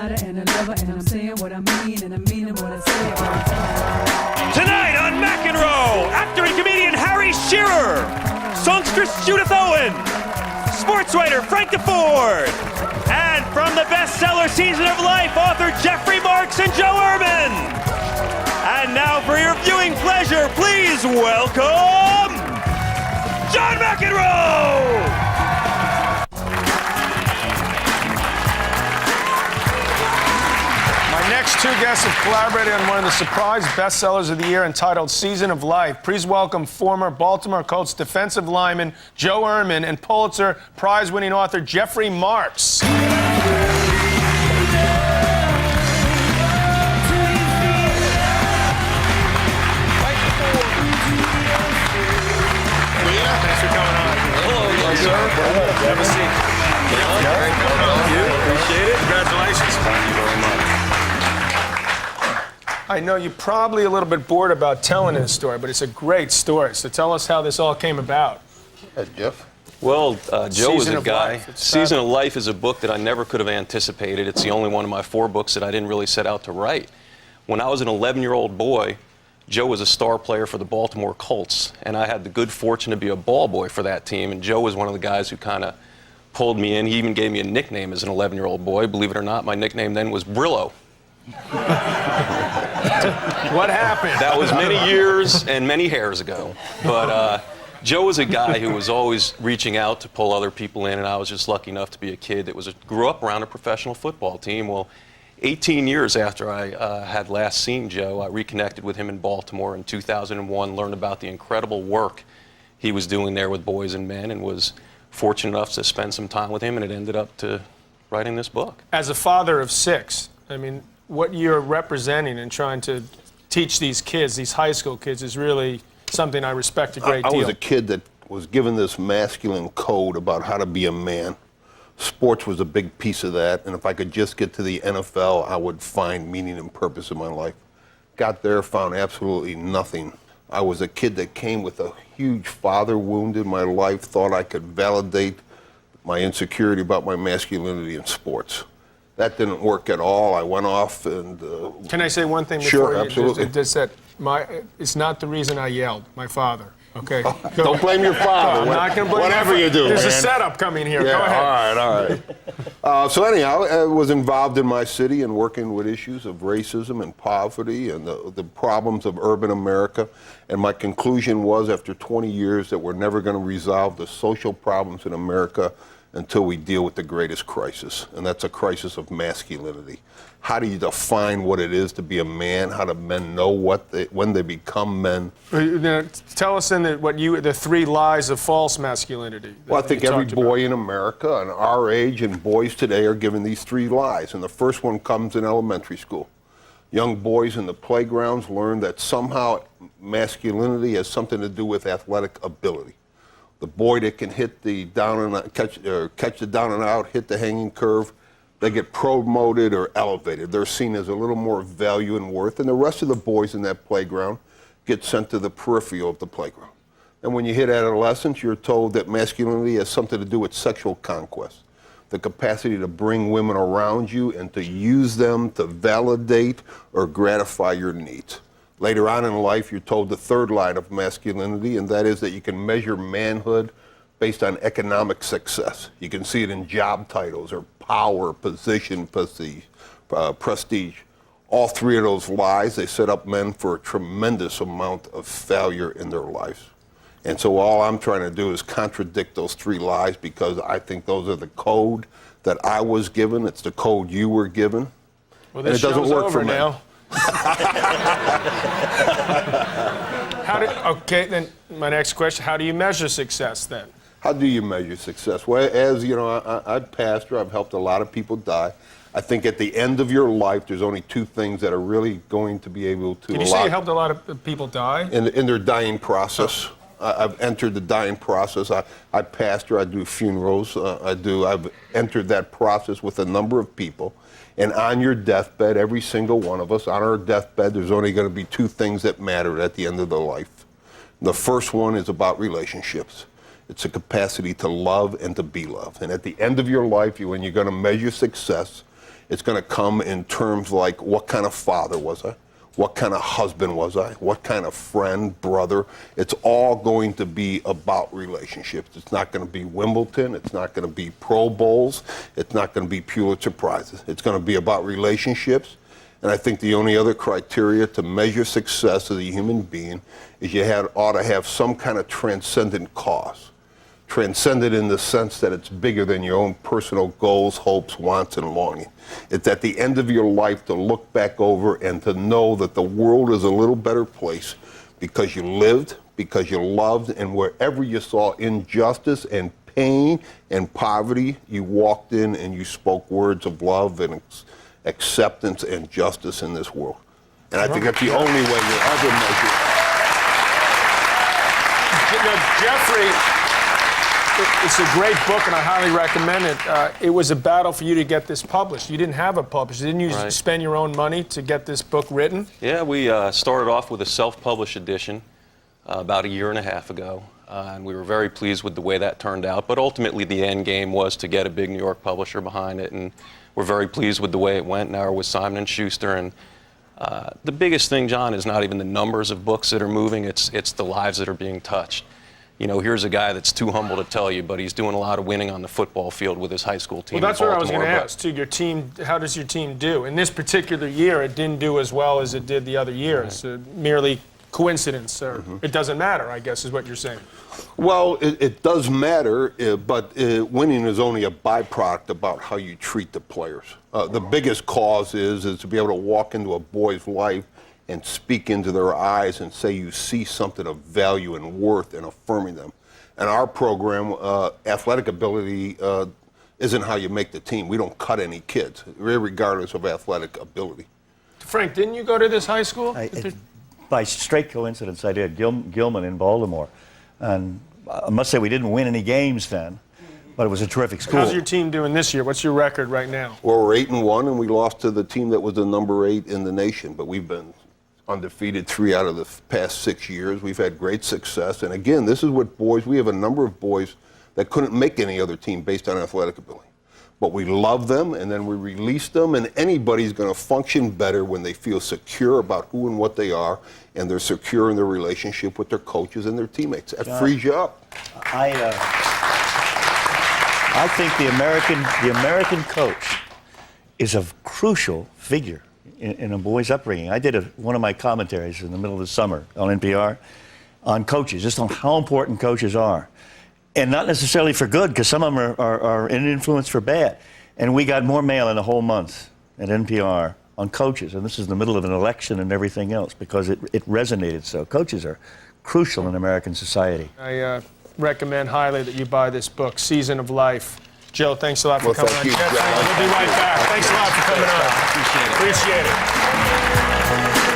fighter and a lover, and I'm saying what I mean, and I'm meaning what I say. Tonight on McEnroe, actor and comedian Harry Shearer, songstress Judith Owen, sports writer Frank DeFord, and from the bestseller Season of Life, author Jeffrey Marks and Joe Ehrman. And now for your viewing pleasure, please welcome John McEnroe! Next two guests have collaborated on one of the surprise bestsellers of the year entitled Season of Life. Please welcome former Baltimore Colts defensive lineman Joe Ehrman and Pulitzer Prize-winning author Jeffrey Marks. Thanks for coming on. Hello, sir. Have a seat. Thank you. Appreciate it. Congratulations. Thank you very much. I know you're probably a little bit bored about telling this story, but it's a great story. So tell us how this all came about. Jeff? Well, Joe was a guy. Season of Life is a book that I never could have anticipated. It's the only one of my 4 books that I didn't really set out to write. When I was an 11-year-old boy, Joe was a star player for the Baltimore Colts, and I had the good fortune to be a ball boy for that team, and Joe was one of the guys who kind of pulled me in. He even gave me a nickname as an 11-year-old boy. Believe it or not, my nickname then was Brillo. What happened? That was many years and many hairs ago. But Joe was a guy who was always reaching out to pull other people in, and I was just lucky enough to be a kid that grew up around a professional football team. Well, 18 years after I had last seen Joe, I reconnected with him in Baltimore in 2001, learned about the incredible work he was doing there with boys and men, and was fortunate enough to spend some time with him, and it ended up to writing this book. As a father of 6, I mean, what you're representing and trying to teach these kids, these high school kids, is really something I respect a great deal. I was a kid that was given this masculine code about how to be a man. Sports was a big piece of that, and if I could just get to the NFL, I would find meaning and purpose in my life. Got there, found absolutely nothing. I was a kid that came with a huge father wound in my life, thought I could validate my insecurity about my masculinity in sports. That didn't work at all. I went off and... Can I say one thing before Sure, you? absolutely. It's not the reason I yelled, my father. Okay? Don't blame your father. I'm not going to blame whatever you do. There's man. a setup coming here. Yeah, Go ahead. All right. So anyhow, I was involved in my city and working with issues of racism and poverty and the problems of urban America. And my conclusion was, after 20 years, that we're never going to resolve the social problems in America until we deal with the greatest crisis, and that's a crisis of masculinity. How do you define what it is to be a man? How do men know when they become men? Tell us then the 3 lies of false masculinity. Well, I think every boy in America and our age and boys today are given these 3 lies, and the first one comes in elementary school. Young boys in the playgrounds learn that somehow masculinity has something to do with athletic ability. The boy that can hit the catch the down and out, hit the hanging curve, they get promoted or elevated. They're seen as a little more value and worth, and the rest of the boys in that playground get sent to the periphery of the playground. And when you hit adolescence, you're told that masculinity has something to do with sexual conquest, the capacity to bring women around you and to use them to validate or gratify your needs. Later on in life, you're told the 3rd line of masculinity, and that is that you can measure manhood based on economic success. You can see it in job titles or power, position, prestige. All 3 of those lies, they set up men for a tremendous amount of failure in their lives. And so all I'm trying to do is contradict those 3 lies, because I think those are the code that I was given. It's the code you were given. Well, this and it doesn't show's work over for men. now. Okay, then my next question, how do you measure success then? How do you measure success? Well, as you know, I pastor, I've helped a lot of people die. I think at the end of your life, there's only 2 things that are really going to be able to Can you say you helped a lot of people die? in their dying process. I've entered the dying process. I pastor, I do funerals, I've entered that process with a number of people. And on your deathbed, every single one of us, on our deathbed, there's only going to be 2 things that matter at the end of the life. The first one is about relationships. It's a capacity to love and to be loved. And at the end of your life, when you're going to measure success, It's going to come in terms like, what kind of father was I? What kind of husband was I? What kind of friend, brother? It's all going to be about relationships. It's not going to be Wimbledon. It's not going to be Pro Bowls. It's not going to be Pulitzer Prizes. It's going to be about relationships. And I think the only other criteria to measure success as a human being is you ought to have some kind of transcendent cause. Transcendent in the sense that it's bigger than your own personal goals, hopes, wants, and longing. It's at the end of your life to look back over and to know that the world is a little better place because you lived, because you loved, and wherever you saw injustice and pain and poverty, you walked in and you spoke words of love and acceptance and justice in this world. And I think that's the only way you'll ever measure it. You know, Jeffrey, it's a great book, and I highly recommend it. It was a battle for you to get this published. You didn't have a publisher. Didn't you spend your own money to get this book written? Yeah, we started off with a self-published edition about 1.5 years ago, and we were very pleased with the way that turned out. But ultimately, the end game was to get a big New York publisher behind it, and we're very pleased with the way it went. Now we're with Simon & Schuster, and the biggest thing, John, is not even the numbers of books that are moving. It's the lives that are being touched. You know, here's a guy that's too humble to tell you, but he's doing a lot of winning on the football field with his high school team. Well, that's what I was going to ask, too. Your team, how does your team do? In this particular year, it didn't do as well as it did the other years. Merely coincidence, or it doesn't matter, I guess, is what you're saying. Well, it does matter, but winning is only a byproduct about how you treat the players. The biggest cause is to be able to walk into a boy's life and speak into their eyes and say you see something of value and worth and affirming them. And our program, athletic ability isn't how you make the team. We don't cut any kids, regardless of athletic ability. Frank, didn't you go to this high school? By straight coincidence, I did. Gilman in Baltimore. And I must say we didn't win any games then, but it was a terrific school. How's your team doing this year? What's your record right now? Well, we're 8-1, and we lost to the team that was the number 8 in the nation, but we've been undefeated 3 out of the past 6 years. We've had great success. And again, this is what boys, we have a number of boys that couldn't make any other team based on athletic ability. But we love them, and then we release them, and anybody's going to function better when they feel secure about who and what they are, and they're secure in their relationship with their coaches and their teammates. That frees you up. I think the American coach is a crucial figure in a boy's upbringing. I did one of my commentaries in the middle of the summer on NPR on coaches, just on how important coaches are. And not necessarily for good, because some of them are an influence for bad. And we got more mail in a whole month at NPR on coaches. And this is in the middle of an election and everything else, because it resonated so. Coaches are crucial in American society. I recommend highly that you buy this book, Season of Life. Joe, thanks a lot for coming on. Thank you, John. We'll be right back. Thanks a lot for coming on. Appreciate it. Appreciate it.